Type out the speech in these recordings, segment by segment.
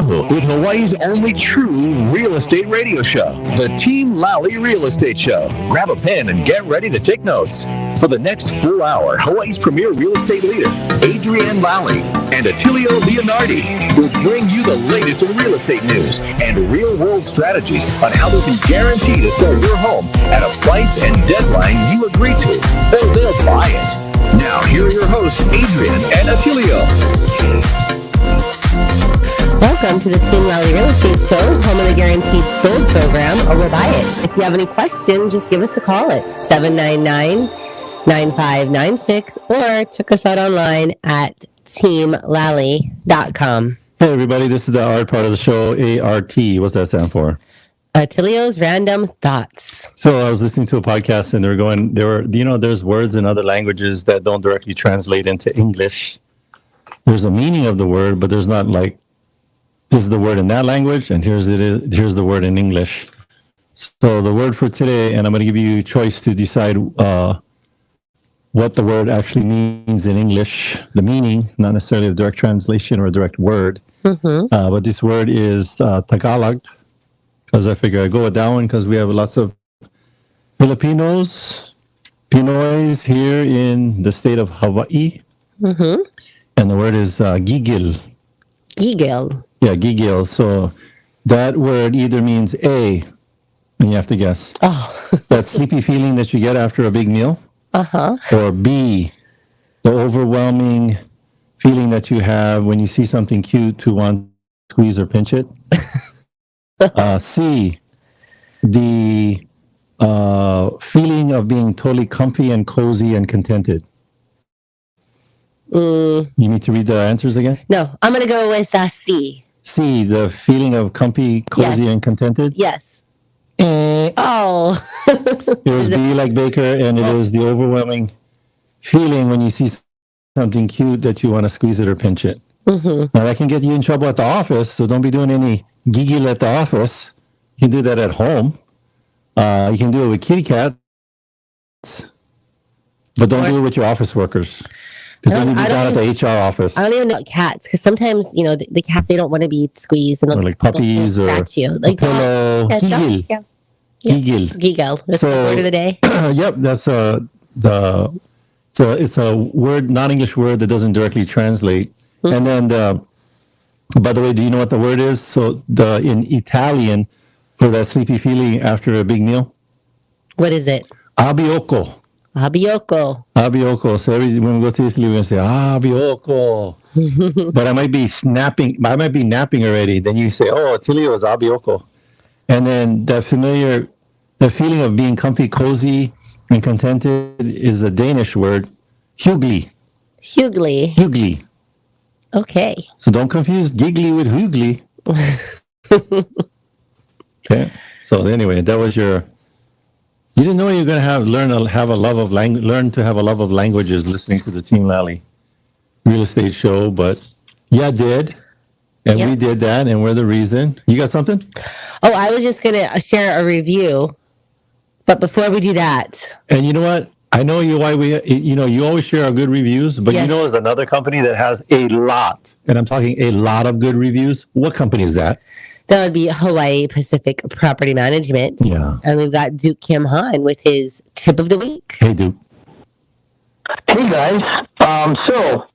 Yahoo with Hawaii's only true real estate radio show, the Team Lally Real Estate Show. Grab a pen and get ready to take notes. For the next full hour, Hawaii's premier real estate leader, Adrienne Lally, and Attilio Leonardi will bring you the latest in real estate news and real-world strategies on how they can guarantee to sell your home at a price and deadline you agree to, or they'll buy it. Now, here are your hosts, Adrienne and Attilio. Welcome to the Team Lally Real Estate Show, home of the Guaranteed Sold program, or we'll buy it. If you have any questions, just give us a call at 799-9596 or check us out online at teamlally.com. Hey everybody, this is the art part of the show, ART. What's that stand for? Attilio's Random Thoughts. So I was listening to a podcast and there's words in other languages that don't directly translate into English. There's a meaning of the word, but there's not like, this is the word in that language and here's the word in English. So the word for today, and I'm going to give you a choice to decide what the word actually means in English, the meaning, not necessarily the direct translation or a direct word. But this word is Tagalog, because I figure I go with that one because we have lots of Pinoys here in the state of Hawaii. And the word is gigil. Gigil. Yeah, gigil. So that word either means A, and you have to guess. Oh. That sleepy feeling that you get after a big meal. Or B, the overwhelming feeling that you have when you see something cute to want to squeeze or pinch it. C, the feeling of being totally comfy and cozy and contented. You need to read the answers again? No, I'm going to go with C. C, the feeling of comfy, cozy, and contented? Yes. Oh. It was B like Baker, and it is the overwhelming feeling when you see something cute that you want to squeeze it or pinch it. Now, that can get you in trouble at the office, so don't be doing any giggle at the office. You can do that at home. You can do it with kitty cats, but don't do it with your office workers. Because then you'll be down at the HR office. I don't even know cats, because sometimes, the cats, they don't want to be squeezed. And or like puppies or you. Like pillow. Giggle. Giggle. Giggle. That's the word of the day. Yep, that's it's a word, non-English word that doesn't directly translate. And then, by the way, do you know what the word is? So in Italian, for that sleepy feeling after a big meal? What is it? Abbiocco. Abbiocco. Abbiocco. So when we go to Italy, we're going to say, abbiocco. But I might be napping already. Then you say, oh, Attilio is abbiocco. And then that feeling of being comfy, cozy, and contented is a Danish word, hygge. Hygge. Okay. So don't confuse giggly with hygge. Okay. So anyway, that was your. You didn't know you were going to learn to have a love of languages listening to the Team Lally Real Estate Show, but yeah, I did. And we did that, and we're the reason. You got something? Oh, I was just going to share a review, but before we do that. And you know what? I know you always share our good reviews, but there's another company that has a lot, and I'm talking a lot of good reviews. What company is that? That would be Hawaii Pacific Property Management. Yeah. And we've got Duke Kim Han with his tip of the week. Hey, Duke. Hey, guys. So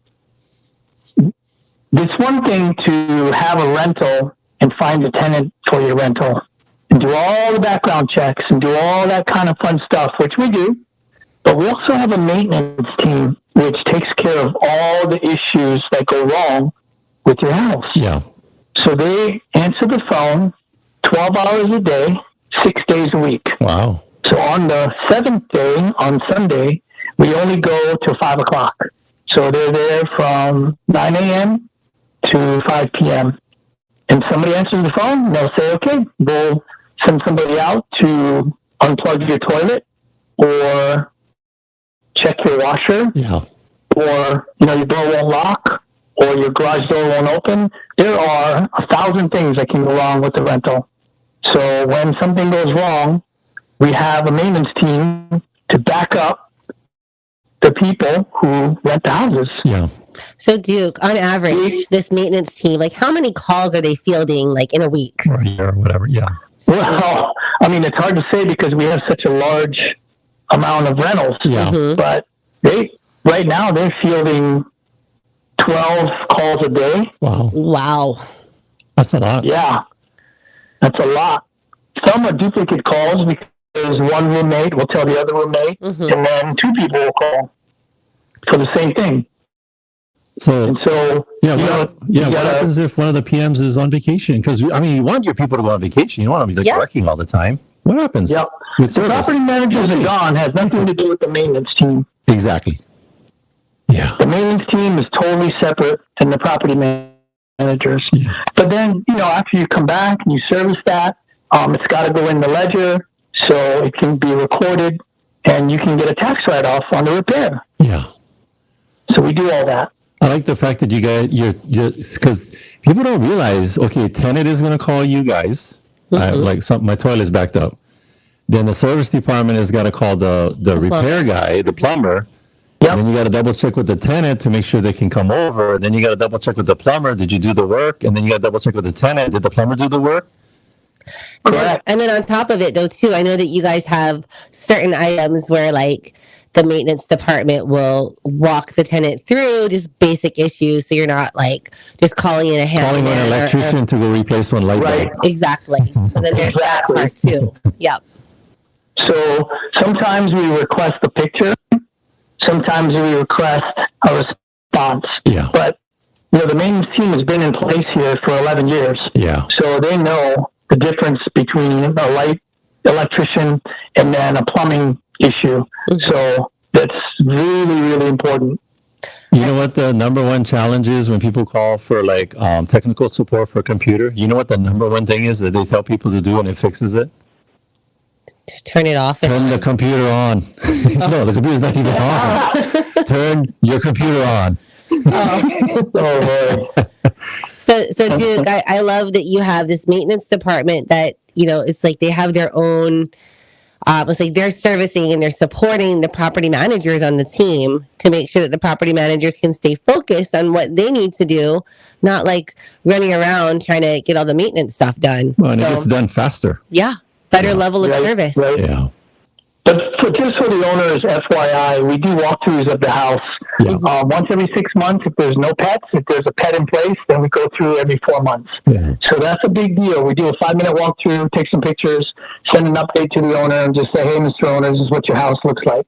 it's one thing to have a rental and find a tenant for your rental and do all the background checks and do all that kind of fun stuff, which we do. But we also have a maintenance team which takes care of all the issues that go wrong with your house. Yeah. So they answer the phone 12 hours a day, 6 days a week. Wow. So on the 7th day, on Sunday, we only go till 5 o'clock. So they're there from 9 a.m. to 5 p.m. And somebody answers the phone, they'll say, okay, we'll send somebody out to unplug your toilet or check your washer. Yeah. Or, your door won't lock, or your garage door won't open. There are 1,000 things that can go wrong with the rental. So when something goes wrong, we have a maintenance team to back up the people who rent the houses. Yeah. So Duke, on average, this maintenance team, like how many calls are they fielding like in a week? Or a year or whatever. Yeah. Well, I mean, it's hard to say because we have such a large amount of rentals. Yeah. Mm-hmm. But right now they're fielding 12 calls a day. Wow. That's a lot. Yeah, that's a lot. Some are duplicate calls because one roommate will tell the other roommate, and then two people will call for the same thing. So, And so, yeah, you what gotta- happens if one of the PMs is on vacation? Because, I mean, you want your people to go on vacation. You don't want to be like working all the time. What happens? Yep. With The service? property managers are gone. Has nothing to do with the maintenance team. Exactly. Yeah. The maintenance team is totally separate than the property managers. Yeah. But then, after you come back and you service that, it's got to go in the ledger so it can be recorded and you can get a tax write-off on the repair. Yeah. So we do all that. I like the fact that you guys, because people don't realize, okay, tenant is going to call you guys. My toilet's backed up. Then the service department has got to call the repair guy, the plumber. Yep. And then you got to double check with the tenant to make sure they can come over. Then you got to double check with the plumber. Did you do the work? And then you got to double check with the tenant. Did the plumber do the work? Correct. And then on top of it, though, too, I know that you guys have certain items where, like, the maintenance department will walk the tenant through just basic issues, so you're not like just calling in a Calling handyman an electrician to go replace one light bulb. Right. Exactly. So then there's that part too. Yep. So sometimes we request a picture. Sometimes we request a response. Yeah. But, the maintenance team has been in place here for 11 years. Yeah. So they know the difference between a light electrician and then a plumbing issue. So that's really, really important. You know what the number one challenge is when people call for like technical support for a computer? You know what the number one thing is that they tell people to do and it fixes it? Turn it off. Turn the computer on. No, the computer's not even on. Turn your computer on. Oh, Lord. So Duke, I love that you have this maintenance department that, it's like they have their own, it's like they're servicing and they're supporting the property managers on the team to make sure that the property managers can stay focused on what they need to do, not like running around trying to get all the maintenance stuff done. Well, and it gets done faster. Yeah. Better level of service. Right. Yeah. But just for the owners, FYI, we do walkthroughs of the house. Yeah. Once every 6 months, if there's no pets, if there's a pet in place, then we go through every 4 months. Yeah. So that's a big deal. We do a 5-minute walkthrough, take some pictures, send an update to the owner, and just say, hey, Mr. Owner, this is what your house looks like.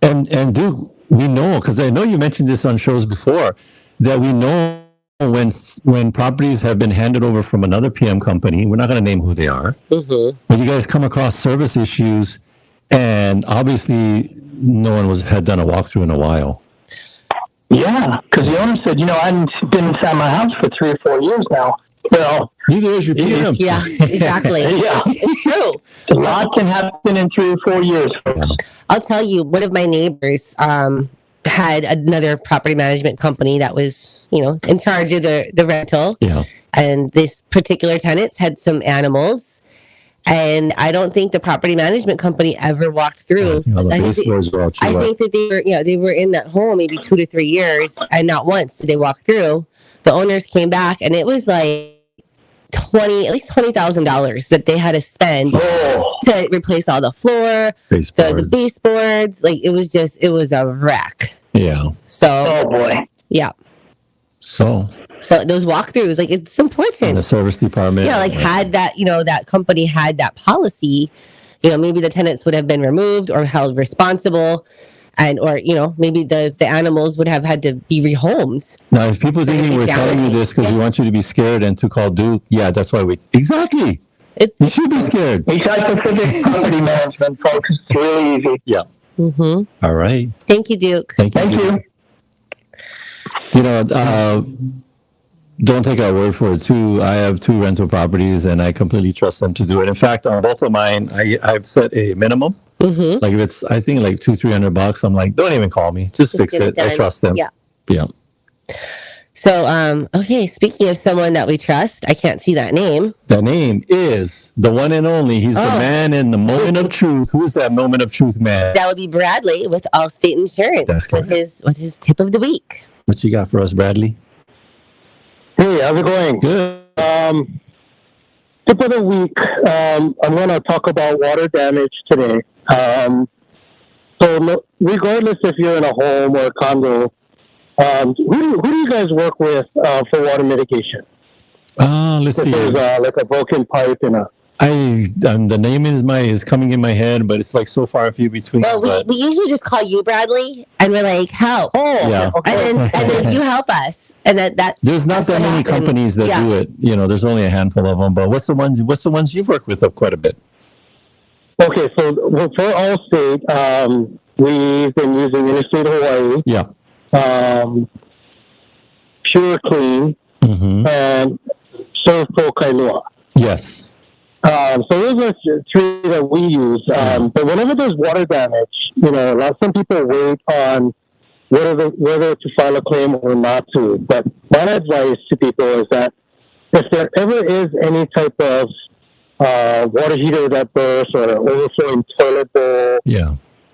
And Duke, we know, because I know you mentioned this on shows before, that we know when properties have been handed over from another PM company, we're not going to name who they are, but you guys come across service issues, and obviously no one had done a walkthrough in a while. Yeah, because the owner said, I haven't been inside my house for 3 or 4 years now. Well, neither is your PM. Yeah, exactly. Yeah. It's true. A lot can happen in 3 or 4 years, folks. I'll tell you, one of my neighbors had another property management company that was, in charge of the rental. Yeah. And this particular tenants had some animals. And I don't think the property management company ever walked through. I think that they were in that home maybe 2 to 3 years, and not once did they walk through. The owners came back, and it was like at least $20,000 that they had to spend to replace all the floor, the baseboards. Like it was a wreck. Yeah. So. Oh boy. Yeah. So those walkthroughs, like it's important. And the service department. Yeah, like had that, that company had that policy, maybe the tenants would have been removed or held responsible, or maybe the animals would have had to be rehomed. Now, if people thinking we're telling you this because we want you to be scared and to call Duke, yeah, that's why exactly. You should be scared. We try to predict property management, folks. It's really easy. Yeah. All right. Thank you, Duke. Thank you. Don't take our word for it too. I have 2 rental properties and I completely trust them to do it. In fact, on both of mine, I've set a minimum. Like if it's, I think like $200-300, I'm like, don't even call me. Just fix it. I trust them. Yeah. Yeah. So, okay, speaking of someone that we trust, I can't see that name. That name is the one and only. He's the man in the moment of truth. Who is that moment of truth man? That would be Bradley with Allstate Insurance. That's correct. With his tip of the week. What you got for us, Bradley? Hey, how's it going? Good. Tip of the week. I'm going to talk about water damage today. So regardless if you're in a home or a condo, who do you guys work with for water mitigation? Let's see. There's like a broken pipe and a. The name is coming in my head, but it's like so far few between. Well, we usually just call you Bradley, and we're like, help. Oh, yeah. Okay. And then you help us, and that's. There's not that many companies that do it. There's only a handful of them. But what's the ones you've worked with quite a bit? Okay, so for Allstate, we've been using Interstate Hawaii. Yeah. Pure Clean, and Surf Pro Kailua. Yes. So those are three that we use. But whenever there's water damage, some people wait on whether to file a claim or not to. But my advice to people is that if there ever is any type of water heater that bursts or overflowing toilet bowl,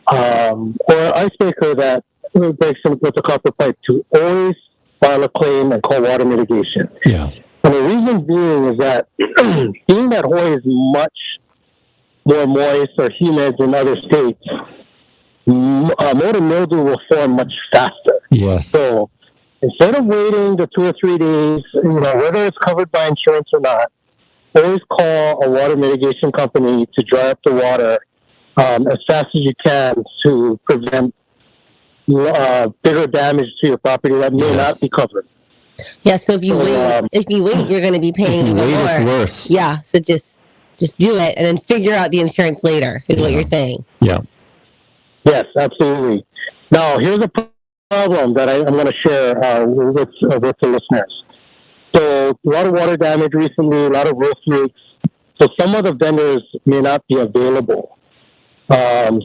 or ice maker that breaks with a copper pipe, to always file a claim and call water mitigation. Yeah. And the reason being is that being that Hawaii is much more moist or humid than other states, motor mildew will form much faster. Yes. So instead of waiting the 2 or 3 days, whether it's covered by insurance or not, always call a water mitigation company to dry up the water as fast as you can to prevent bigger damage to your property that may not be covered. Yeah, so if you wait, you're going to be paying even more. It's worse. Yeah, so just do it and then figure out the insurance later. Is what you're saying. Yeah. Yes, absolutely. Now, here's a problem that I'm going to share with the listeners. So, a lot of water damage recently, a lot of roof leaks. So, some of the vendors may not be available. Even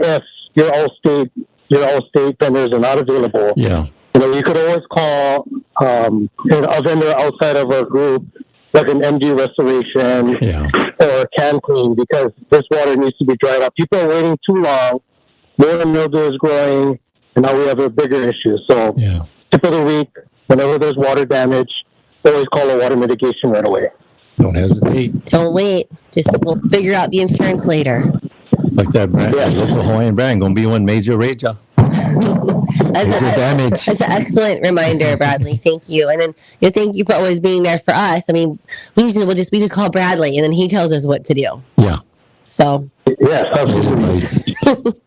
if your Allstate vendors are not available, you could always call a vendor outside of our group, like an MG Restoration or Can Clean, because this water needs to be dried up. People are waiting too long. More mildew is growing, and now we have a bigger issue. So, tip of the week, whenever there's water damage, always call a water mitigation right away. Don't hesitate. Don't wait. We'll figure out the insurance later. Like that brand, local Hawaiian brand, gonna be one major rager. Damage. That's an excellent reminder, Bradley. Thank you. And then thank you for always being there for us. I mean, we just call Bradley, and then he tells us what to do. Yeah. So. Yes, absolutely. Nice.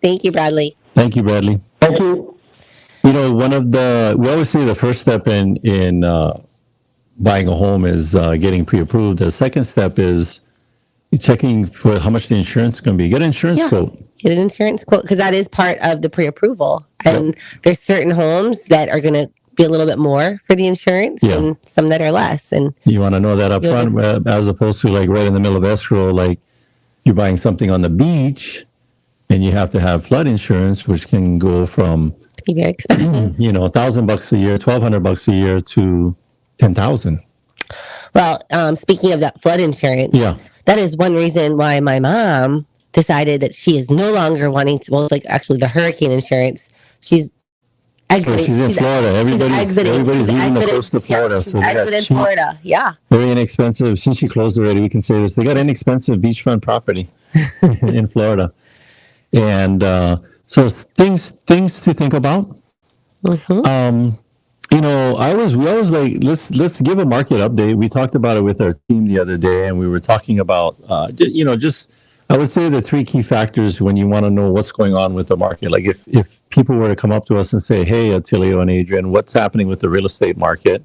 Thank you, Bradley. Thank you, Bradley. Thank you. We always say the first step in buying a home is getting pre-approved. The second step is checking for how much the insurance is going to be. Get an insurance quote. Get an insurance quote, because that is part of the pre-approval. And there's certain homes that are going to be a little bit more for the insurance and some that are less. And you want to know that up front, as opposed to like right in the middle of escrow, like you're buying something on the beach and you have to have flood insurance, which can go from be very expensive. $1,000 a year, $1,200 a year to $10,000. Well, speaking of that flood insurance, that is one reason why my mom decided that she is no longer wanting to. Well, it's like actually the hurricane insurance. She's exiting. She's in Florida. Everybody's leaving the coast of Florida. She's exiting Florida. Yeah. Very inexpensive. Since she closed already, we can say this. They got inexpensive beachfront property in Florida, and so things to think about. Mm-hmm. We always like let's give a market update. We talked about it with our team the other day, and we were talking about just I would say the three key factors when you want to know what's going on with the market. Like if people were to come up to us and say, "Hey, Attilio and Adrian, what's happening with the real estate market?"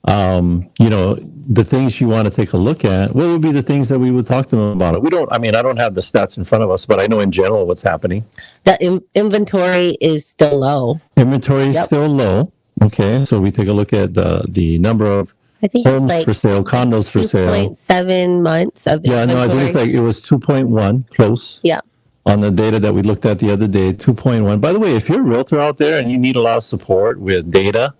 The things you want to take a look at. What would be the things that we would talk to them about? I don't have the stats in front of us, but I know in general what's happening. The inventory is still low. Inventory is still low. Okay, so we take a look at the number of homes for sale, condos for sale. 2.7 months of inventory. I think it was 2.1, close. Yeah. on the data that we looked at the other day, 2.1. By the way, if you're a realtor out there and you need a lot of support with data,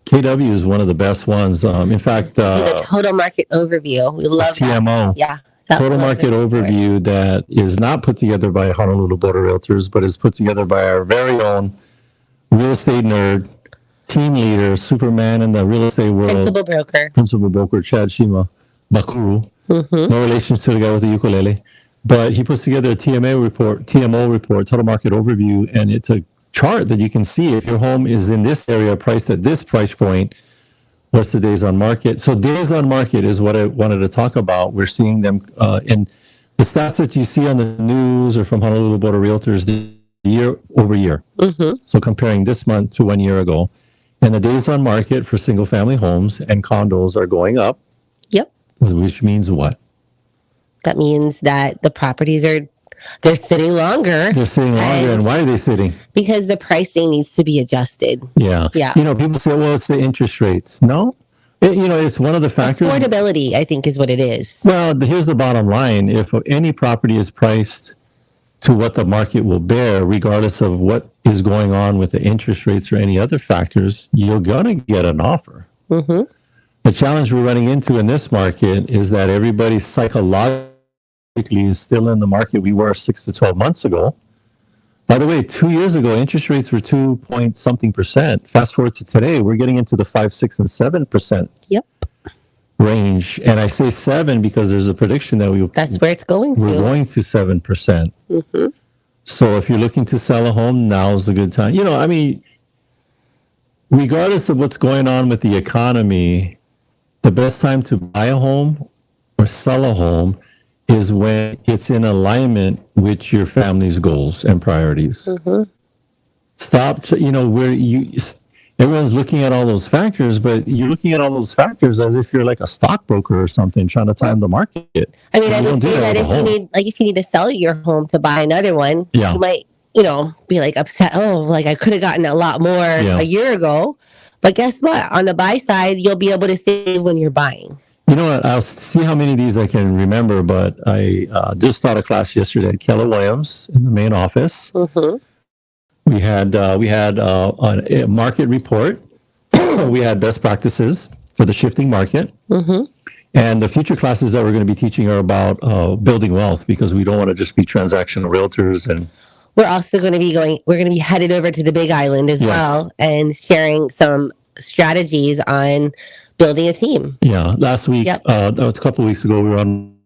KW is one of the best ones. In fact, the total market overview. We love TMO. That. Yeah. Total market overview that is not put together by Honolulu Board of Realtors, but is put together by our very own real estate nerd, team leader, Superman in the real estate world. Principal broker, Chad Shima Bakuru. No relations to the guy with the ukulele. But he puts together a TMO report, total market overview, and it's a chart that you can see if your home is in this area, priced at this price point, what's the days on market. So days on market is what I wanted to talk about. We're seeing them in the stats that you see on the news or from Honolulu Board of Realtors year over year. So comparing this month to 1 year ago. And the days on market for single family homes and condos are going up. Yep. Which means what? That means that the properties they're sitting longer. They're sitting longer. And why are they sitting? Because the pricing needs to be adjusted. Yeah. People say, well, it's the interest rates. No. It's one of the factors. Affordability, I think, is what it is. Well, here's the bottom line. If any property is priced to what the market will bear, regardless of what is going on with the interest rates or any other factors, you're going to get an offer. The challenge we're running into in this market is that everybody psychologically is still in the market we were 6 to 12 months ago. By the way, 2 years ago, interest rates were 2 point something percent. Fast forward to today, we're getting into the 5, 6, and 7% range. And I say 7 because there's a prediction that that's where it's going to. We're going to 7%. So if you're looking to sell a home, now's a good time. Regardless of what's going on with the economy, the best time to buy a home or sell a home is when it's in alignment with your family's goals and priorities. Stop, everyone's looking at all those factors, but you're looking at all those factors as if you're like a stockbroker or something trying to time the market. I mean, I would say that if you need to sell your home to buy another one, you might, be like upset. Oh, like I could have gotten a lot more a year ago. But guess what? On the buy side, you'll be able to save when you're buying. You know what? I'll see how many of these I can remember, but I just taught a class yesterday at Keller Williams in the main office. We had a market report. We had best practices for the shifting market. And the future classes that we're going to be teaching are about building wealth, because we don't want to just be transactional realtors. And we're also going to be headed over to the Big Island as well and sharing some strategies on building a team. Yeah. Last week, a couple of weeks ago, we were on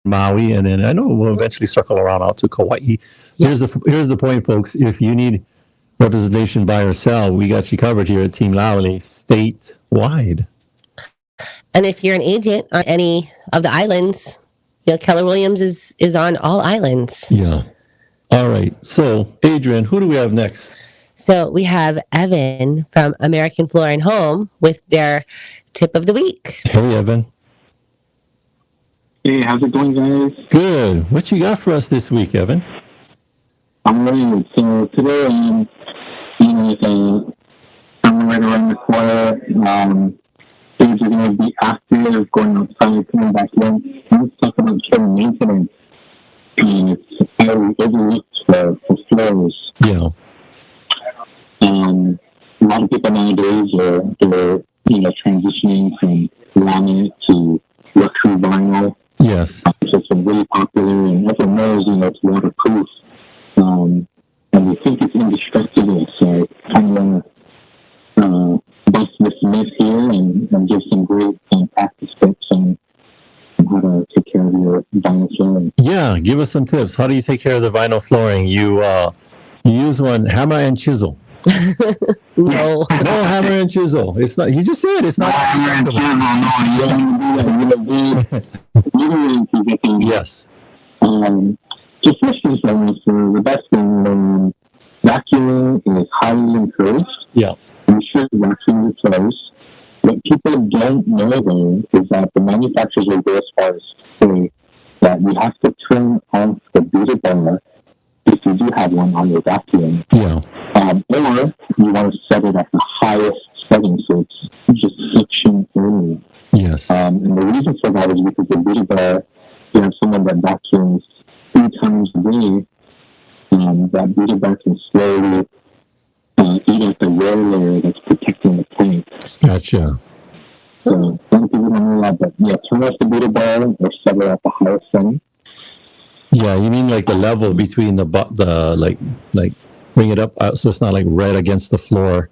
Maui, and then I know we'll eventually circle around out to Kauai. Here's the point, folks. If you need representation, buy or sell, we got you covered here at Team Lally statewide. And if you're an agent on any of the islands, Keller Williams is on all islands. Yeah. All right. So, Adrian, who do we have next? So we have Evan from American Floor and Home with their tip of the week. Hey, Evan. Hey, how's it going, guys? Good. What you got for us this week, Evan? I'm ready. So today, I'm right around the corner. Things are going to be active, going outside, coming back in. Let's talk about care and maintenance. And it's highly overlooked for floors. Yeah. A lot of people nowadays are transitioning from laminate to luxury vinyl. Yes. So it's been really popular, and everyone knows, it's waterproof. And we think it's indestructible. So I kind of want to bust this myth here and give some great practice tips on how to take care of your vinyl flooring. Yeah, give us some tips. How do you take care of the vinyl flooring? You use one hammer and chisel. No hammer and chisel. It's not. You just said it's not. Hammer and chisel. No, Yes. So first and foremost, the best thing, vacuuming is highly encouraged. Yeah. You should vacuum your clothes. What people don't know, though, is that the manufacturers will go as far as say that you have to turn off the beauty bar if you do have one on your vacuum. Yeah. Or you want to set it at the highest setting, so it's just suction only. Yes. And the reason for that is because the beauty bar, you have someone that vacuums 3 times a day, that Beauty Bar can slowly eat at the wear layer that's protecting the tank. Gotcha. So some people don't know that, but yeah, turn off the Beauty Bar or set it at the highest setting. Yeah, you mean like the level between the like bring it up so it's not like right against the floor.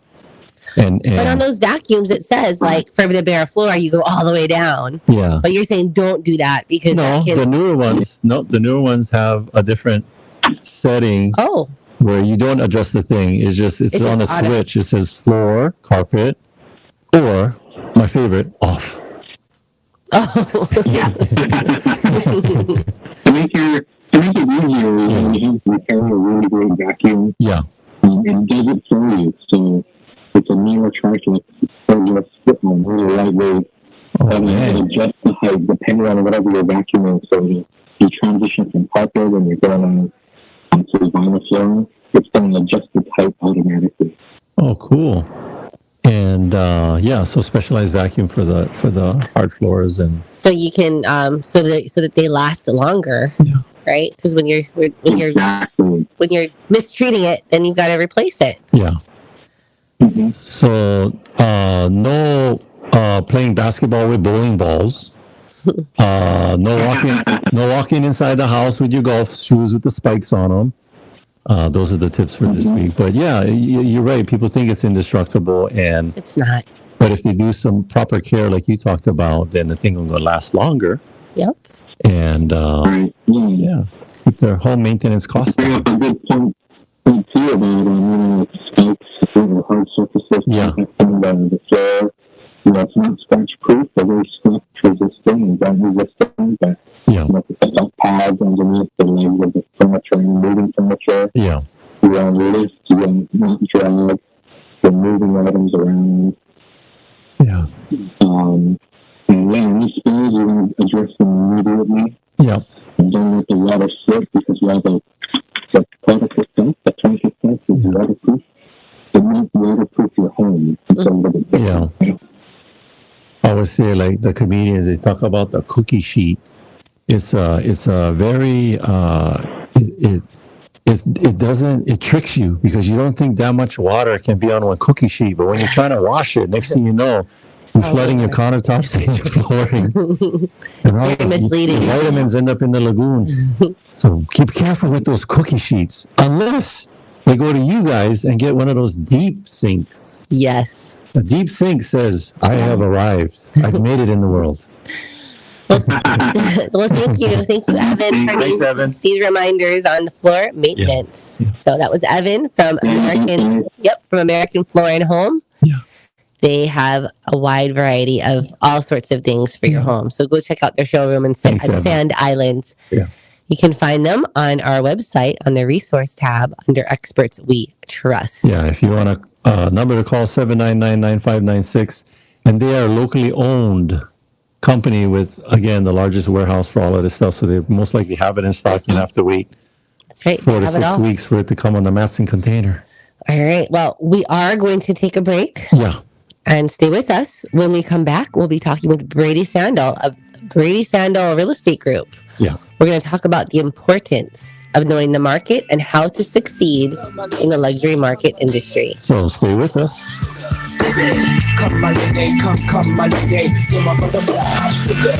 And but on those vacuums, it says like for the bare floor, you go all the way down. Yeah. But you're saying don't do that because the newer ones have a different setting. Oh. Where you don't adjust the thing. It's on a switch. It says floor, carpet, or my favorite, off. Oh. Yeah. to make it easier, you carry a really great vacuum. Yeah. It does it for you. So it's a Neo Triclix, really lightweight. And adjust the height depending on whatever you're vacuuming. So you transition from carpet and you're going onto the vinyl floor. It's going to adjust the height automatically. Oh, cool. And so specialized vacuum for the hard floors, and so you can so that they last longer. Yeah. Right? Because when you're mistreating it, then you've got to replace it. Yeah. Mm-hmm. So no playing basketball with bowling balls. No walking inside the house with your golf shoes with the spikes on them. Those are the tips for this week. But yeah, you're right. People think it's indestructible, and it's not. But if they do some proper care, like you talked about, then the thing will last longer. Yep. And keep their home maintenance costs down. Bring up a good point too about spikes or hard surfaces. Yeah. The floor. It's not scratch proof. They're very scratch resistant and dent resistant. But the felt pads underneath the legs of the furniture and moving furniture. Yeah. You want to lift, you want to not drag. You're moving items around. Yeah. Any spills, you want to address them immediately. Yeah. And don't let the water slip because you have the product itself, the tank itself is waterproof. So not waterproof your home. Yeah. I always say, like the comedians, they talk about the cookie sheet. It's a very it tricks you because you don't think that much water can be on one cookie sheet, but when you're trying to wash it, next thing you know, you're flooding your countertops and your flooring. And all very misleading. The vitamins end up in the lagoon. So keep careful with those cookie sheets, unless they go to you guys and get one of those deep sinks. Yes. A deep sink says, "I have arrived. I've made it in the world." Well, thank you, Evan, for these reminders on the floor maintenance. Yeah. So that was Evan from American Floor and Home. Yeah. They have a wide variety of all sorts of things for your home. So go check out their showroom in Sand Island. Yeah. You can find them on our website on the resource tab under Experts We Trust. Yeah, if you want a number to call, 799-9596. And they are a locally owned company with, again, the largest warehouse for all of this stuff. So they most likely have it in stock. You have to wait That's right. 4 to 6 weeks for it to come on the Matson container. All right. Well, we are going to take a break. Yeah. And stay with us. When we come back, we'll be talking with Brady Sandahl of Brady Sandahl Real Estate Group. Yeah. We're going to talk about the importance of knowing the market and how to succeed in the luxury market industry. So stay with us. Come my lady, come my lady, you're my butterfly, sugar.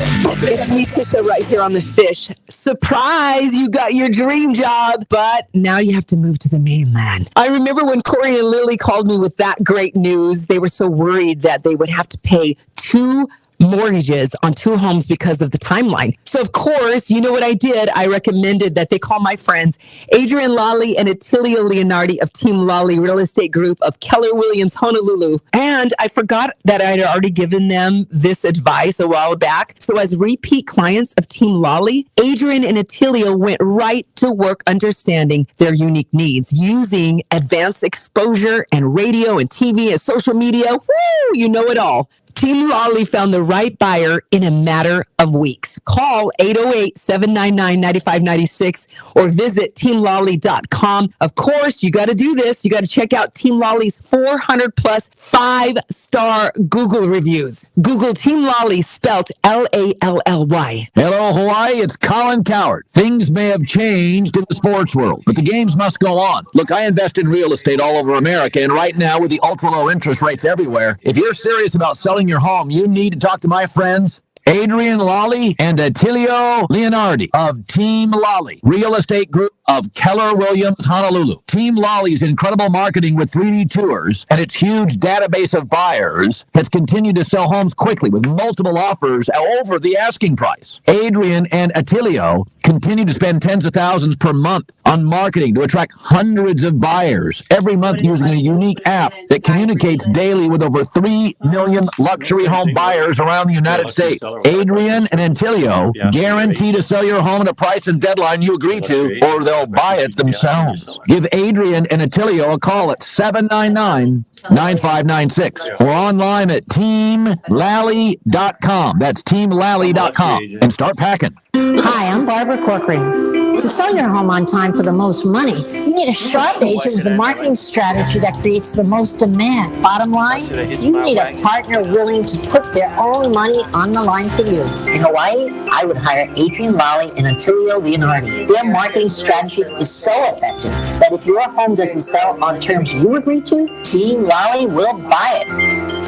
It's me, Tisha, right here on The Fish. Surprise, you got your dream job, but now you have to move to the mainland. I remember when Corey and Lily called me with that great news. They were so worried that they would have to pay 2 mortgages on 2 homes because of the timeline. So of course, you know what I did? I recommended that they call my friends Adrian Lally and Attilio Leonardi of Team Lally Real Estate Group of Keller Williams Honolulu. And I forgot that I had already given them this advice a while back. So as repeat clients of Team Lally, Adrian and Attilio went right to work understanding their unique needs using advanced exposure and radio and TV and social media. Woo! You know it all. Team Lally found the right buyer in a matter of weeks. Call 808-799-9596 or visit teamlolly.com. Of course, you got to do this. You got to check out Team Lolly's 400 plus 5-star Google reviews. Google Team Lally, spelt Lally. Hello, Hawaii. It's Colin Coward. Things may have changed in the sports world, but the games must go on. Look, I invest in real estate all over America, and right now with the ultra-low interest rates everywhere, if you're serious about selling your home, you need to talk to my friends Adrian Lally and Attilio Leonardi of Team Lally, real estate group of Keller Williams, Honolulu. Team Lolly's incredible marketing with 3D tours and its huge database of buyers has continued to sell homes quickly with multiple offers over the asking price. Adrian and Attilio continue to spend tens of thousands per month on marketing to attract hundreds of buyers every month using a unique app that communicates daily with over 3 million luxury home buyers around the United States. Adrian and Attilio guarantee to sell your home at a price and deadline you agree to, or they'll buy it themselves. Give Adrian and Attilio a call at 799-9596 or online at teamlally.com. That's teamlally.com, and start packing. Hi, I'm Barbara Corcoran. To sell your home on time for the most money, you need a sharp agent with a marketing strategy that creates the most demand. Bottom line, you need a partner willing to put their own money on the line for you. In Hawaii, I would hire Adrian Lally and Attilio Leonardi. Their marketing strategy is so effective that if your home doesn't sell on terms you agree to, Team Lally will buy it.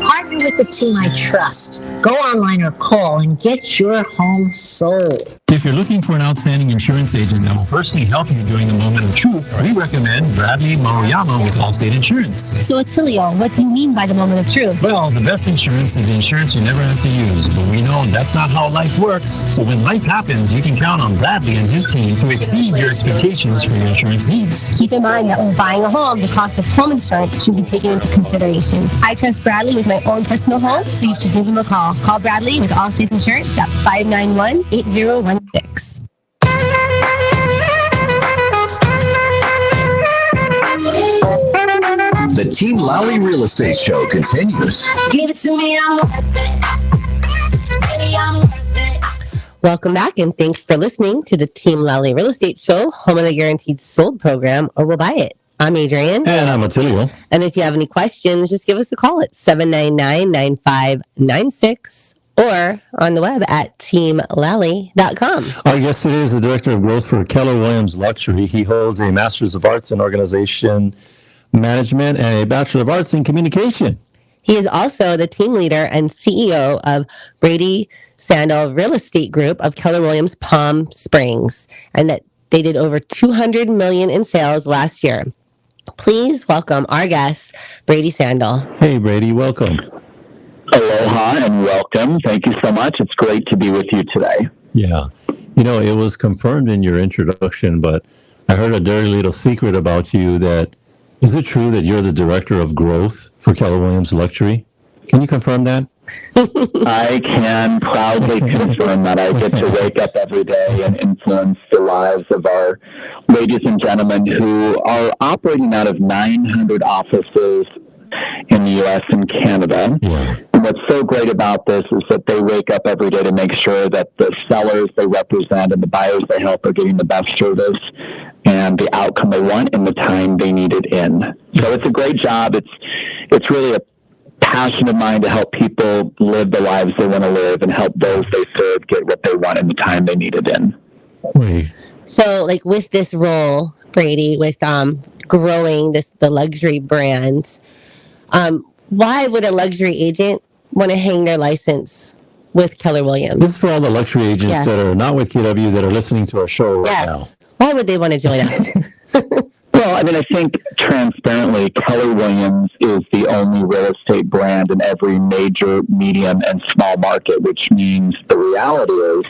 Partner with the team I trust. Go online or call and get your home sold. If you're looking for an outstanding insurance agent that will personally help you during the moment of truth, we recommend Bradley Maoyama with Allstate Insurance. So, Attilio, what do you mean by the moment of truth? Well, the best insurance is the insurance you never have to use, but we know that's not how life works. So when life happens, you can count on Bradley and his team to exceed your expectations for your insurance needs. Keep in mind that when buying a home, the cost of home insurance should be taken into consideration. I trust Bradley with my own personal home, so you should give him a call. Call Bradley with Allstate Insurance at 591-8016. The Team Lally Real Estate Show continues. Give it to me, I'm worth it. Baby, I'm worth it. Welcome back, and thanks for listening to the Team Lally Real Estate Show, home of the Guaranteed Sold program, or we'll buy it. I'm Adrian. And I'm Attilio. And if you have any questions, just give us a call at 799-9596 or on the web at teamlally.com. Our guest today is the Director of Growth for Keller Williams Luxury. He holds a Master's of Arts in Organization Management and a Bachelor of Arts in Communication. He is also the team leader and CEO of Brady Sandahl Real Estate Group of Keller Williams Palm Springs, and that they did over $200 million in sales last year. Please welcome our guest, Brady Sandahl. Hey, Brady, welcome. Aloha and welcome. Thank you so much. It's great to be with you today. Yeah. You know, it was confirmed in your introduction, but I heard a dirty little secret about you that, is it true that you're the Director of Growth for Keller Williams Luxury? Can you confirm that? I can proudly confirm that I get to wake up every day and influence the lives of our ladies and gentlemen who are operating out of 900 offices in the U.S. and Canada. Yeah. And what's so great about this is that they wake up every day to make sure that the sellers they represent and the buyers they help are getting the best service and the outcome they want in the time they need it in. So it's a great job. It's really a passion of mine to help people live the lives they want to live and help those they serve get what they want in the time they need it in. Wait. So, like with this role, Brady, with growing the luxury brand, why would a luxury agent want to hang their license with Keller Williams? This is for all the luxury agents that are not with KW that are listening to our show right now. Why would they want to join up? Well, I mean, I think transparently, Keller Williams is the only real estate brand in every major, medium, and small market, which means the reality is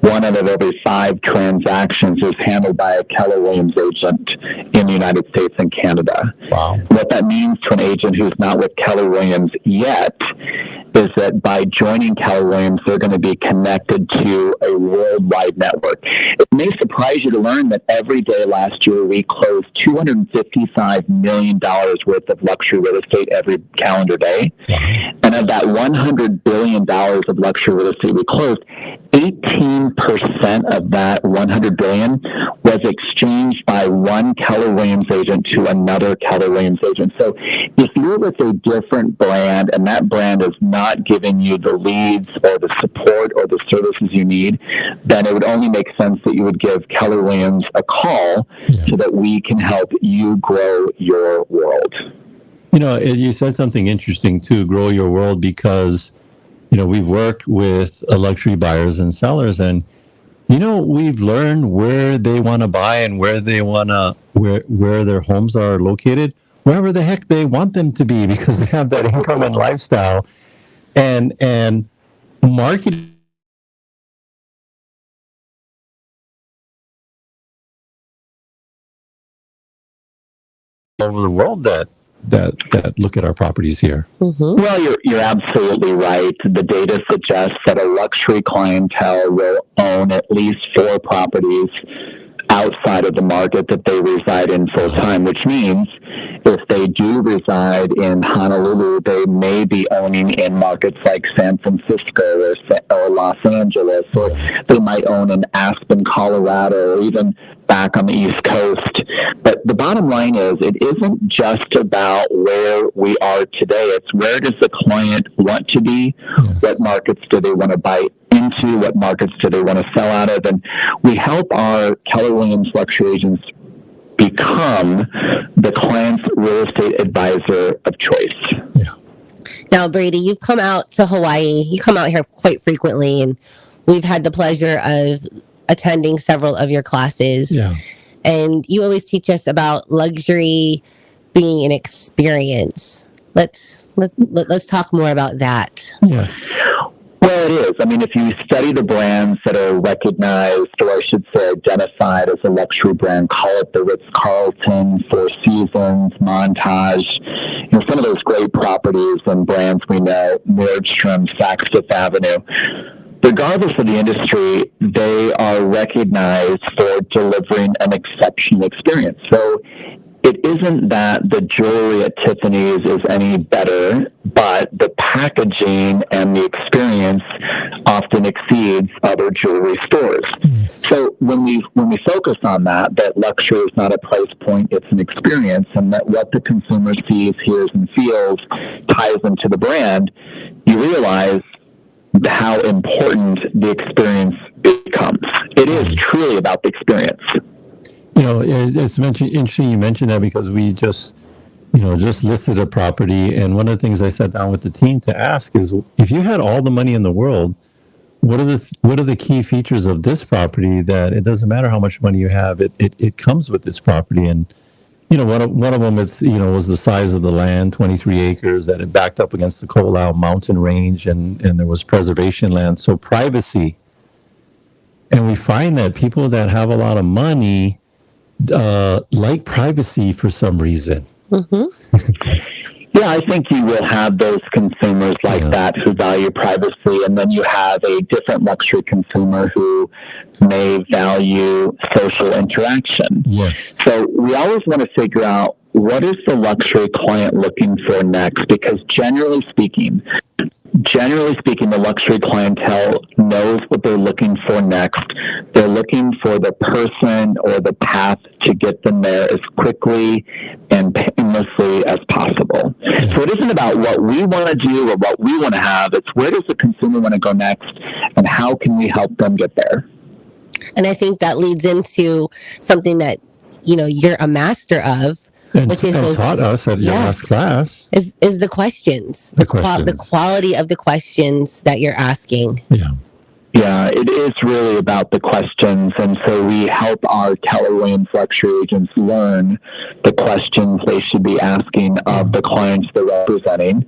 one out of every 5 transactions is handled by a Keller Williams agent in the United States and Canada. Wow. What that means to an agent who's not with Keller Williams yet is that by joining Keller Williams, they're going to be connected to a worldwide network. It may surprise you to learn that every day last year we closed $255 million worth of luxury real estate every calendar day. And of that $100 billion of luxury real estate we closed, 18% of that $100 billion was exchanged by one Keller Williams agent to another Keller Williams agent. So if you're with a different brand and that brand is not giving you the leads or the support or the services you need, then it would only make sense that you would give Keller Williams a call so that we can help you grow your world. You know, you said something interesting too, grow your world, because you know, we've worked with luxury buyers and sellers, and you know, we've learned where they want to buy and where they want to where their homes are located, wherever the heck they want them to be, because they have that income and lifestyle, and marketing over the world that look at our properties here. Mm-hmm. Well, you're absolutely right. The data suggests that a luxury clientele will own at least 4 properties outside of the market that they reside in full time, which means if they do reside in Honolulu, they may be owning in markets like San Francisco or Los Angeles, or they might own in Aspen, Colorado, or even back on the East Coast. But the bottom line is, it isn't just about where we are today. It's where does the client want to be? Yes. What markets do they want to buy into? What markets do they want to sell out of? And we help our Keller Williams luxury agents become the client's real estate advisor of choice. Yeah. Now, Brady, you've come out to Hawaii. You come out here quite frequently, and we've had the pleasure of attending several of your classes. Yeah. And you always teach us about luxury being an experience. Let's talk more about that. Yes. Well, it is. I mean, if you study the brands that are recognized, or I should say identified as a luxury brand, call it the Ritz-Carlton, Four Seasons, Montage, you know, some of those great properties and brands we know, Nordstrom, Saks Fifth Avenue, regardless of the industry, they are recognized for delivering an exceptional experience. So it isn't that the jewelry at Tiffany's is any better, but the packaging and the experience often exceeds other jewelry stores. Yes. So when we focus on that luxury is not a price point, it's an experience, and that what the consumer sees, hears, and feels ties into the brand, you realize how important the experience becomes. It is truly about the experience. You know, it's interesting you mentioned that, because we just listed a property, and one of the things I sat down with the team to ask is, if you had all the money in the world, what are the key features of this property that it doesn't matter how much money you have, it comes with this property? And you know, one of them, it's, you know, was the size of the land, 23 acres, that it backed up against the Ko'olau mountain range, and there was preservation land, so privacy. And we find that people that have a lot of money like privacy for some reason. Mm-hmm. Yeah, I think you will have those consumers like that who value privacy, and then you have a different luxury consumer who may value social interaction. Yes. So we always want to figure out, what is the luxury client looking for next? Because generally speaking, the luxury clientele knows what they're looking for next. They're looking for the person or the path to get them there as quickly and painlessly as possible. So it isn't about what we want to do or what we want to have. It's where does the consumer want to go next, and how can we help them get there? And I think that leads into something that, you know, you're a master of, which is those, taught us at your last class, is the questions, the quality of the questions that you're asking. Yeah. Yeah, it is really about the questions, and so we help our Keller Williams Luxury agents learn the questions they should be asking of the clients they're representing,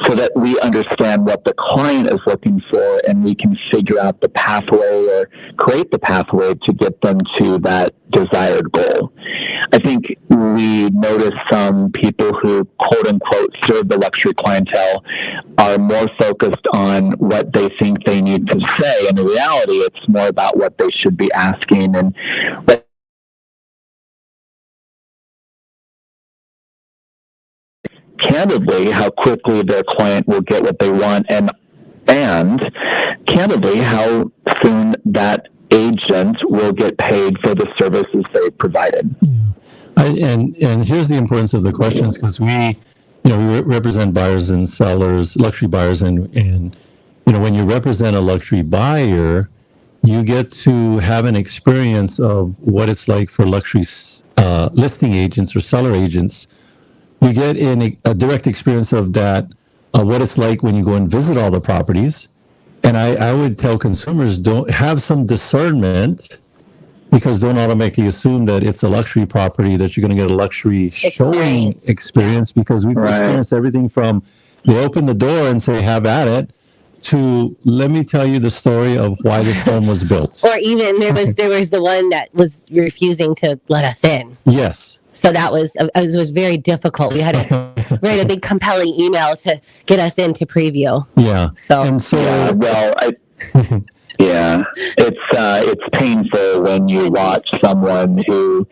so that we understand what the client is looking for, and we can figure out the pathway or create the pathway to get them to that desired goal. I think we notice some people who, quote unquote, serve the luxury clientele are more focused on what they think they need to say. And in reality, it's more about what they should be asking. And candidly, how quickly their client will get what they want, and candidly, how soon that agent will get paid for the services they provided. And here's the importance of the questions, because we represent buyers and sellers, luxury buyers, and when you represent a luxury buyer, you get to have an experience of what it's like for luxury listing agents or seller agents. You get a direct experience of that, what it's like when you go and visit all the properties. And I would tell consumers, don't have some discernment, because don't automatically assume that it's a luxury property, that you're going to get a luxury showing experience, because we've experienced everything from they open the door and say, have at it, to let me tell you the story of why this home was built. Or even there was the one that was refusing to let us in. Yes. So it was very difficult. We had to write a big compelling email to get us in to preview. Yeah. Yeah, it's painful when you watch someone who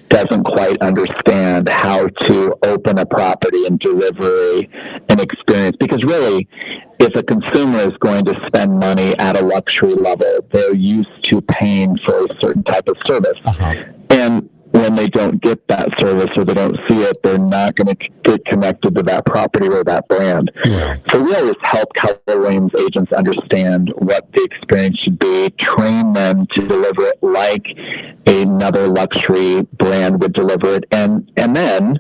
doesn't quite understand how to open a property and deliver an experience. Because really, if a consumer is going to spend money at a luxury level, they're used to paying for a certain type of service. And when they don't get that service or they don't see it, they're not going to get connected to that property or that brand. Yeah. So we always help Keller Williams agents understand what the experience should be, train them to deliver it like another luxury brand would deliver it, and then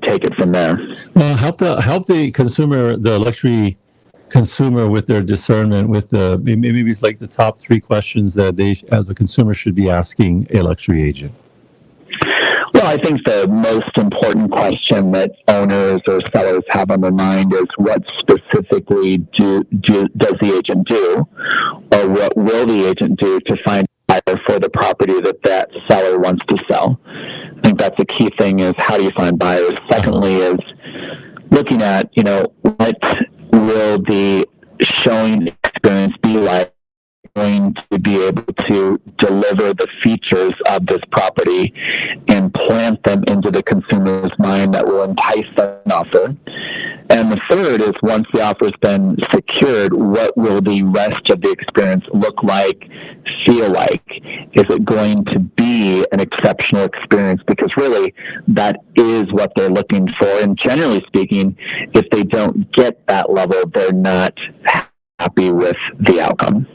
take it from there. Well, help the consumer, the luxury consumer, with their discernment, with maybe it's like the top 3 questions that they, as a consumer, should be asking a luxury agent. Well, I think the most important question that owners or sellers have on their mind is, what specifically does the agent do, or what will the agent do to find a buyer for the property that seller wants to sell? I think that's a key thing, is how do you find buyers? Secondly is looking at, what will the showing experience be like, going to be able to deliver the features of this property and plant them into the consumer's mind that will entice them an offer. And the third is, once the offer's been secured, what will the rest of the experience look like, feel like? Is it going to be an exceptional experience? Because really, that is what they're looking for. And generally speaking, if they don't get that level, they're not happy with the outcome.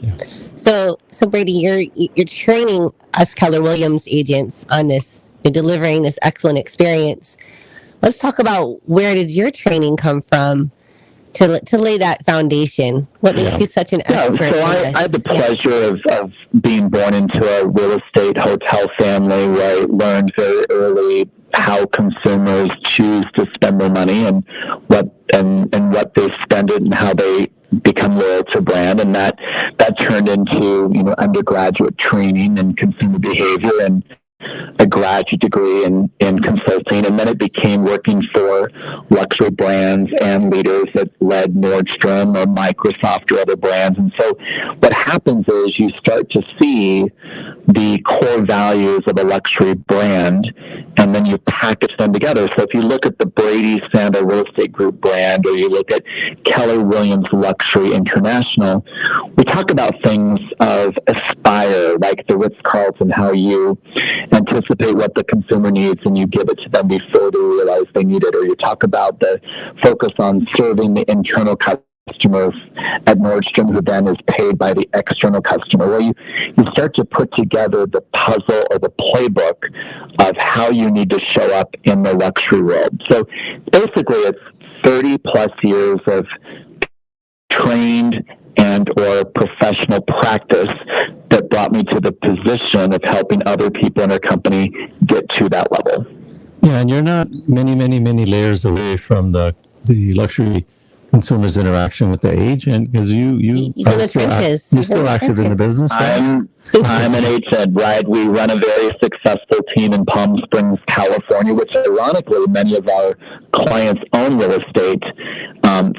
So Brady, you're training us Keller Williams agents on this, you're delivering this excellent experience. Let's talk about, where did your training come from to lay that foundation? What makes you such an expert? So I had the pleasure of being born into a real estate hotel family, where I learned very early how consumers choose to spend their money, and what they spend it, and how they become loyal to brand. And that turned into undergraduate training in consumer behavior, and a graduate degree in consulting, and then it became working for luxury brands and leaders that led Nordstrom or Microsoft or other brands. And so what happens is, you start to see the core values of a luxury brand, and then you package them together. So if you look at the Brady Sandahl Real Estate Group brand, or you look at Keller Williams Luxury International, we talk about things of aspire, like the Ritz-Carlton, how you anticipate what the consumer needs and you give it to them before they realize they need it. Or you talk about the focus on serving the internal customer at Nordstrom, who then is paid by the external customer, where you start to put together the puzzle or the playbook of how you need to show up in the luxury world. So basically, it's 30 plus years of trained and or professional practice that brought me to the position of helping other people in our company get to that level. Yeah, and you're not many layers away from the luxury consumer's interaction with the agent, because He's in the trenches. You're still active in the business, right? I'm an agent, right? We run a very successful team in Palm Springs, California, which ironically many of our clients own real estate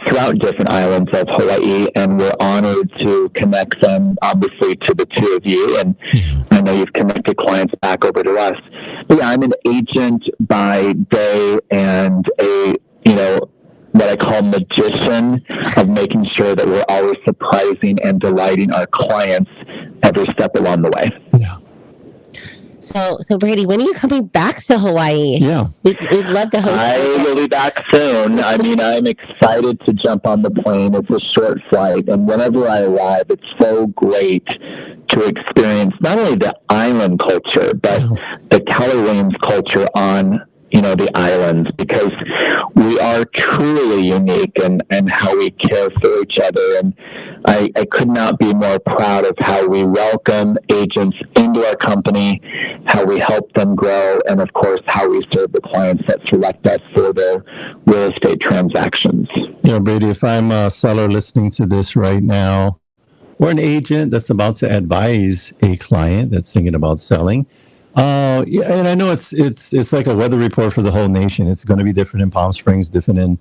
throughout different islands of Hawaii, and we're honored to connect them, obviously, to the two of you. And I know you've connected clients back over to us. But yeah, I'm an agent by day and what I call magician of making sure that we're always surprising and delighting our clients every step along the way. Yeah. So Brady, when are you coming back to Hawaii? Yeah. We'd love to host I will be back soon. I mean, I'm excited to jump on the plane. It's a short flight, and whenever I arrive, it's so great to experience not only the island culture, but the Keller Williams culture on the islands, because we are truly unique in how we care for each other. And I could not be more proud of how we welcome agents into our company, how we help them grow, and of course, how we serve the clients that select us for their real estate transactions. Brady, if I'm a seller listening to this right now, or an agent that's about to advise a client that's thinking about selling, and I know it's like a weather report for the whole nation. It's going to be different in Palm Springs, different in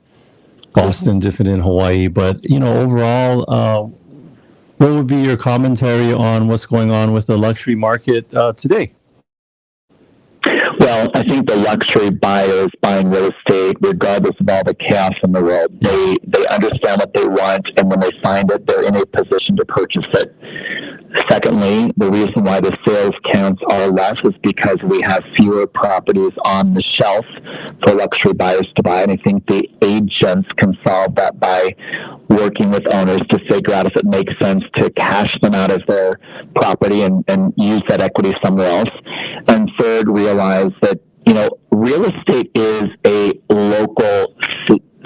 Boston, different in Hawaii. But overall, what would be your commentary on what's going on with the luxury market today? Well, I think the luxury buyers buying real estate, regardless of all the chaos in the world, they understand what they want, and when they find it, they're in a position to purchase it. Secondly, the reason why the sales counts are less is because we have fewer properties on the shelf for luxury buyers to buy. And I think the agents can solve that by working with owners to figure out if it makes sense to cash them out of their property and use that equity somewhere else. And third, realize that, real estate is a local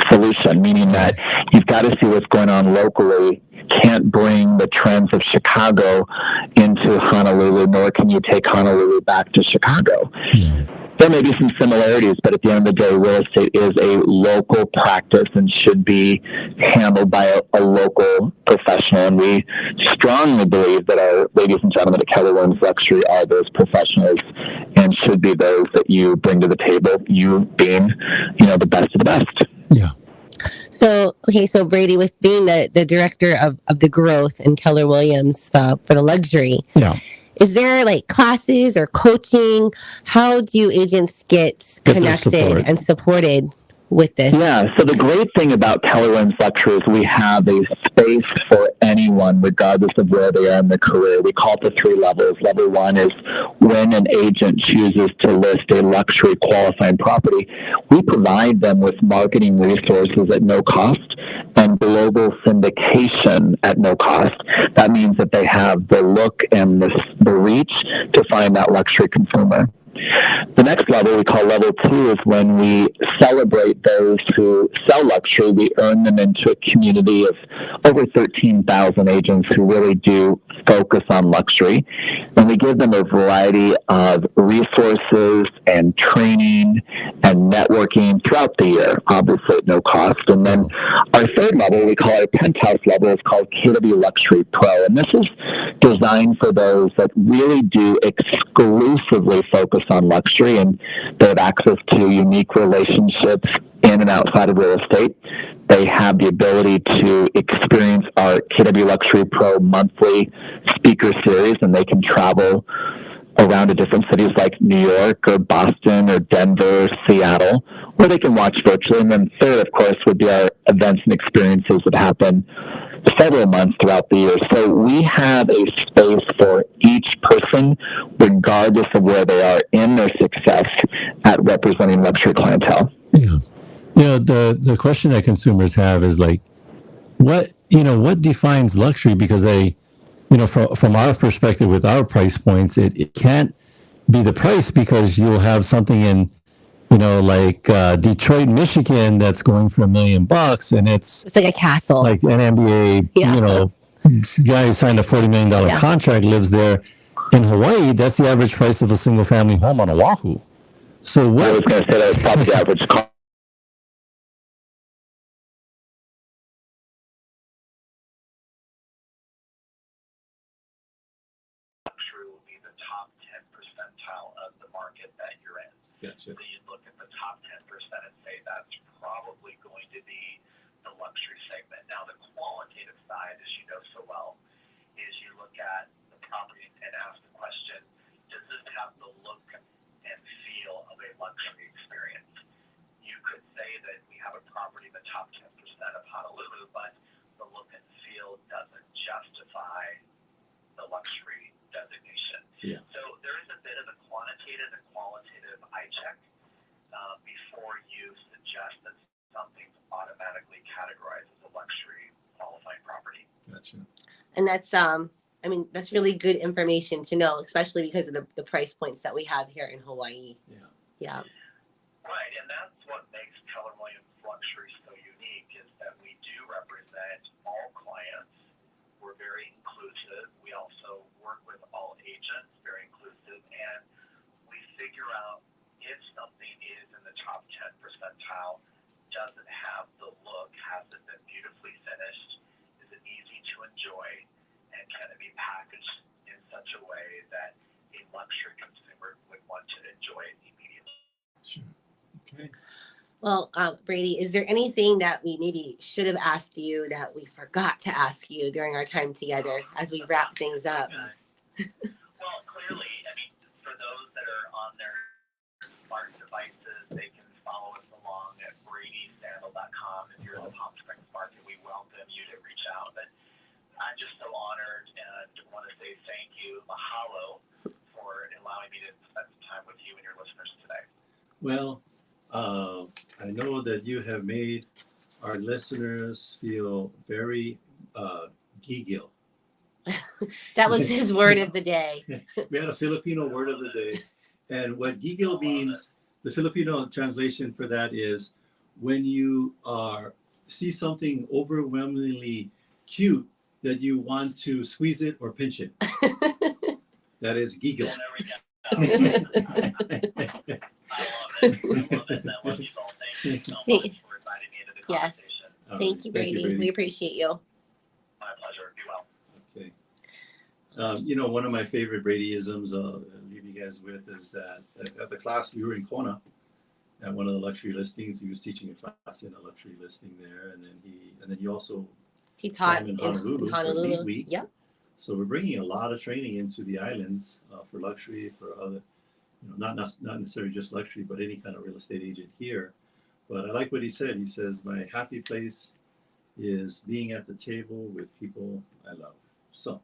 solution, meaning that you've got to see what's going on locally. Can't bring the trends of Chicago into Honolulu, nor can you take Honolulu back to Chicago. There may be some similarities, but at the end of the day, real estate is a local practice and should be handled by a local professional. And we strongly believe that our ladies and gentlemen at Keller Williams Luxury are those professionals and should be those that you bring to the table, you being, the best of the best. Yeah. So Brady, with being the director of the growth in Keller Williams for the luxury, is there like classes or coaching? How do agents get connected and supported with this? Yeah, so the great thing about Keller Williams Luxury is we have a space for anyone, regardless of where they are in their career. We call it the 3 levels. Level 1 is when an agent chooses to list a luxury qualifying property, we provide them with marketing resources at no cost and global syndication at no cost. That means that they have the look and the reach to find that luxury consumer. The next level we call level 2 is when we celebrate those who sell luxury. We earn them into a community of over 13,000 agents who really do focus on luxury. And we give them a variety of resources and training and networking throughout the year, obviously at no cost. And then our third level, we call our penthouse level, is called KW Luxury Pro. And this is designed for those that really do exclusively focus on luxury and they have access to unique relationships in and outside of real estate. They have the ability to experience our KW Luxury Pro monthly speaker series, and they can travel around to different cities like New York or Boston or Denver, Seattle, or they can watch virtually. And then third, of course, would be our events and experiences that happen several months throughout the year. So we have a space for each person, regardless of where they are in their success at representing luxury clientele. Yeah. The question that consumers have is like, what defines luxury? Because from our perspective with our price points, it can't be the price, because you'll have something in, like Detroit, Michigan that's going for $1 million, and it's like a castle, like an NBA, guy who signed a $40 million contract lives there. In Hawaii, that's the average price of a single family home on Oahu. So what? I was going to say that's probably the average cost. Will be the top 10 percentile of the market that you're in. Gotcha. So you look at the top 10% and say that's probably going to be the luxury segment. Now, the qualitative side, as you know so well, is you look at the property and ask the question, does this have the look and feel of a luxury experience? You could say that we have a property in the top 10% of Honolulu, but the look and feel doesn't justify the luxury designation. Yeah. So there is a bit of a quantitative and qualitative eye check before you suggest that something's automatically categorized as a luxury qualifying property. Gotcha. And that's I mean, that's really good information to know, especially because of the price points that we have here in Hawaii. Yeah. Right, and that's what makes Keller Williams Luxury so unique is that we do represent all clients. We're very inclusive. We also work with all agents, very inclusive, and we figure out if something is in the top 10 percentile, does it have the look, has it been beautifully finished, is it easy to enjoy, and can it be packaged in such a way that a luxury consumer would want to enjoy it immediately. Sure. Okay. Well, Brady, is there anything that we maybe should have asked you that we forgot to ask you during our time together as we wrap things up? Well, clearly, I mean, for those that are on their smart devices, they can follow us along at BradySandahl.com. If you're in the Palm Springs market, we welcome you to reach out. But I'm just so honored and want to say thank you, mahalo, for allowing me to spend some time with you and your listeners today. Well, I know that you have made our listeners feel very gigil. That was his word of the day. We had a Filipino word of the day. And what gigil means, the Filipino translation for that is when you see something overwhelmingly cute that you want to squeeze it or pinch it. That is gigil. I love it. I love you all. Thank you so much for inviting me into the conversation. Yes. Thank you, Brady. We appreciate you. My pleasure. Be well. Okay. One of my favorite Bradyisms I'll leave you guys with is that at the class, we were in Kona at one of the luxury listings. He was teaching a class in a luxury listing there. And then he also taught in Honolulu. For 8 weeks. Yep. So we're bringing a lot of training into the islands for luxury, for other, not necessarily just luxury, but any kind of real estate agent here. But I like what he said. He says, my happy place is being at the table with people I love. So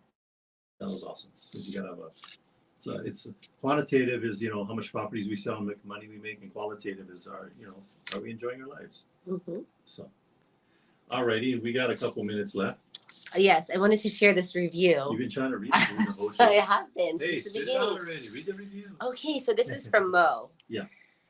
that was awesome. Because you got to have it's quantitative is, how much properties we sell and the money we make, and qualitative is are we enjoying our lives? Mm-hmm. So, all righty. We got a couple minutes left. Yes, I wanted to share this review. You've been trying to read the whole show. I have been Hey, since the sit beginning. down already. Read the review. Okay, so this is from Mo. Yeah.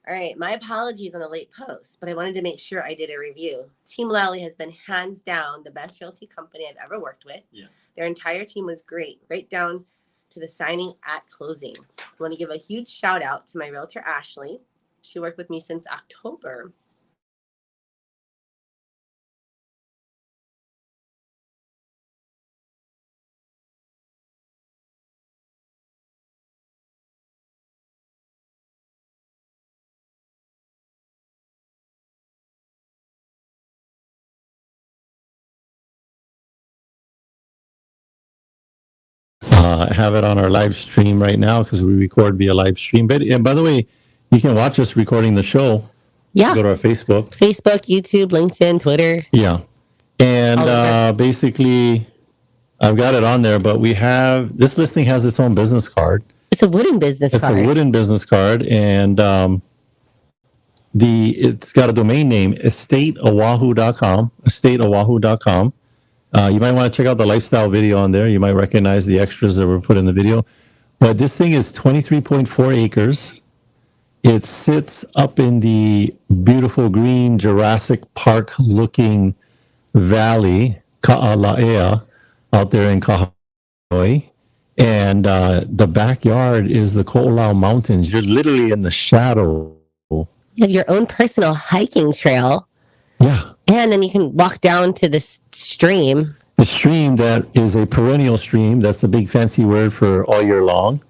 All right, my apologies on the late post, but I wanted to make sure I did a review. Team Lally has been hands down the best realty company I've ever worked with. Yeah. Their entire team was great, right down to the signing at closing. I want to give a huge shout out to my realtor, Ashley. She worked with me since October. Have it on our live stream right now because we record via live stream. But and by the way, you can watch us recording the show. Yeah. Go to our Facebook, YouTube, LinkedIn, Twitter. Yeah. And basically, I've got it on there, but this listing has its own business card. It's a wooden business card. It's a wooden business card. And it's got a domain name, estateoahu.com, estateoahu.com. You might want to check out the lifestyle video on there. You might recognize the extras that were put in the video. But this thing is 23.4 acres. It sits up in the beautiful green Jurassic Park looking valley, Ka'alaea, out there in Kaho'oi. And the backyard is the Ko'olau Mountains. You're literally in the shadow. You have your own personal hiking trail. Yeah. And then you can walk down to this stream. The stream that is a perennial stream. That's a big fancy word for all year long.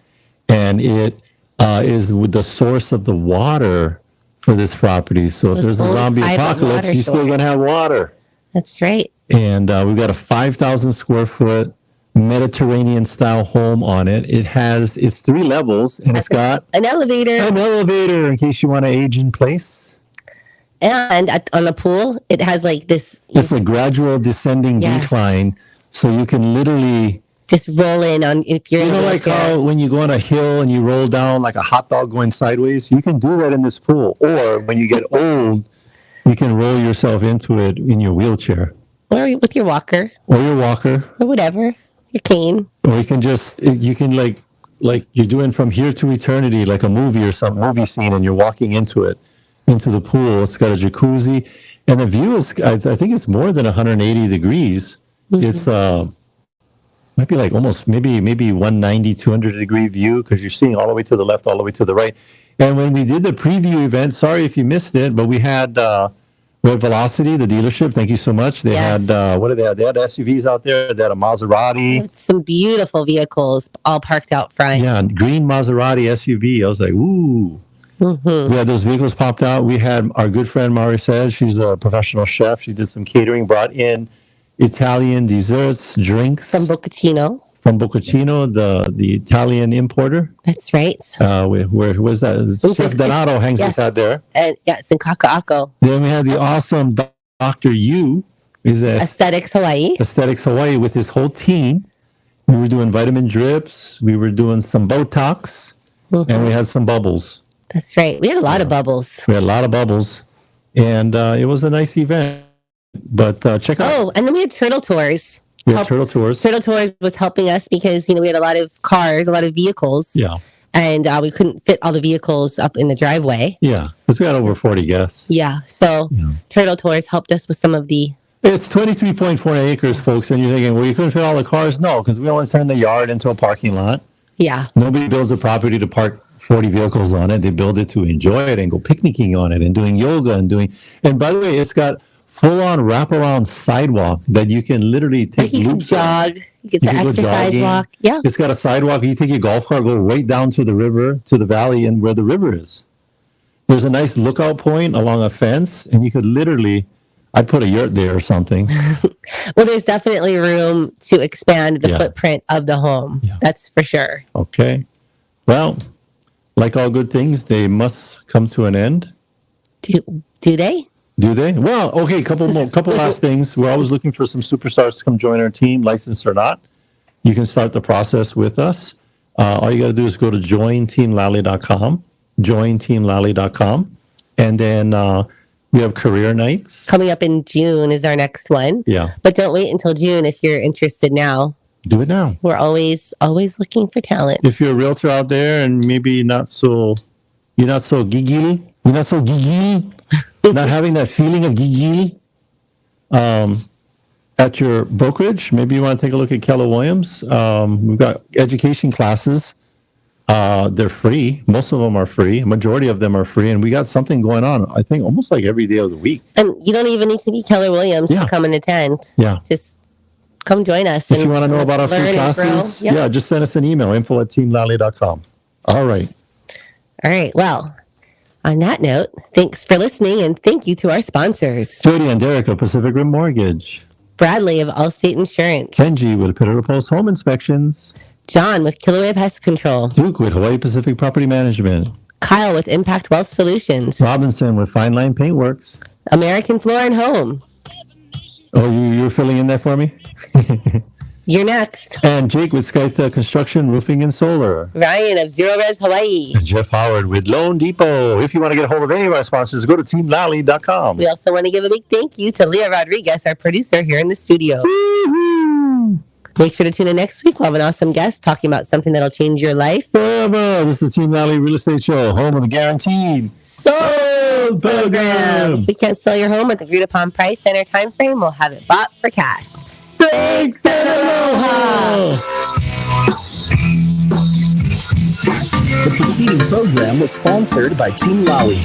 And it is with the source of the water for this property. So if there's a zombie apocalypse, you're still going to have water. That's right. And we've got a 5,000 square foot Mediterranean style home on it. It's 3 levels, and it's got an elevator. An elevator in case you want to age in place. And on the pool, it has like this. It's a gradual descending decline, so you can literally just roll in on if you're. You know, like how when you go on a hill and you roll down like a hot dog going sideways. You can do that in this pool, or when you get old, you can roll yourself into it in your wheelchair, or with your walker, or whatever. Your cane. Or you can like you're doing From Here to Eternity, like a movie or some movie scene, and you're walking into the pool. It's got a jacuzzi, and the view is, I think it's more than 180 degrees. Mm-hmm. It's might be like almost maybe 190, 200 degree view, because you're seeing all the way to the left, all the way to the right. And when we did the preview event, sorry if you missed it, but we had Velocity, the dealership. Thank you so much. They had, what did they have? They had SUVs out there. They had a Maserati. Some beautiful vehicles all parked out front. Yeah, green Maserati SUV. I was like, ooh. Mm-hmm. We had those vehicles popped out. We had our good friend Mari says, she's a professional chef. She did some catering, brought in Italian desserts, drinks. From Boccacino, the Italian importer. That's right. Where was that? Chef Donato hangs his hat there. It's in Kaka'ako. Then we had the awesome Dr. Yu. Aesthetics Hawaii with his whole team. We were doing vitamin drips. We were doing some Botox. Mm-hmm. And we had some bubbles. That's right. We had a lot of bubbles. And it was a nice event. But check out. Oh, and then we had Turtle Tours. We had Turtle Tours. Turtle Tours was helping us because, we had a lot of cars, a lot of vehicles. Yeah. And we couldn't fit all the vehicles up in the driveway. Yeah, because we had over 40 guests. Yeah, so Turtle Tours helped us with some of the... It's 23.4 acres, folks, and you're thinking, well, you couldn't fit all the cars? No, because we only turned the yard into a parking lot. Yeah. Nobody builds a property to park 40 vehicles on it. They build it to enjoy it and go picnicking on it and doing yoga and by the way, it's got full-on wraparound sidewalk that you can literally take. You can jog. You get an exercise walk. Yeah. It's got a sidewalk. You take your golf cart, go right down to the river, to the valley, and where the river is. There's a nice lookout point along a fence, and you could literally, I'd put a yurt there or something. Well, there's definitely room to expand the footprint of the home. Yeah. That's for sure. Okay. Well, like all good things, they must come to an end. Do they? Do they? Well, okay, couple last things. We're always looking for some superstars to come join our team, licensed or not. You can start the process with us. All you got to do is go to jointeamlally.com, jointeamlally.com, and then we have career nights. Coming up in June is our next one. Yeah. But don't wait until June if you're interested now. Do it now. We're always looking for talent. If you're a realtor out there and maybe you're not so gigil, not having that feeling of gigil at your brokerage, maybe you want to take a look at Keller Williams. We've got education classes. They're free. Most of them are free. A majority of them are free. And we got something going on, I think, almost like every day of the week. And you don't even need to be Keller Williams to come and attend. Yeah. Just come join us. If you want to know about our free classes, just send us an email, info@teamlally.com. All right. Well, on that note, thanks for listening, and thank you to our sponsors. Jody and Derek of Pacific Rim Mortgage. Bradley of Allstate Insurance. Benji with Pillar Post Home Inspections. John with Kilauea Pest Control. Duke with Hawaii Pacific Property Management. Kyle with Impact Wealth Solutions. Robinson with Fine Line Paintworks. American Floor and Home. Oh, you were filling in there for me? You're next. And Jake with Skyta Construction, Roofing and Solar. Ryan of Zero Res Hawaii. And Jeff Howard with Loan Depot. If you want to get a hold of any of our sponsors, go to teamlally.com. We also want to give a big thank you to Leah Rodriguez, our producer here in the studio. Woo-hoo. Make sure to tune in next week. We'll have an awesome guest talking about something that'll change your life. Forever. This is the Team Lally Real Estate Show, home of the guaranteed sold program. If we can't sell your home at the agreed upon price and our time frame, we'll have it bought for cash. Thanks and aloha. The preceding program was sponsored by Team Lally.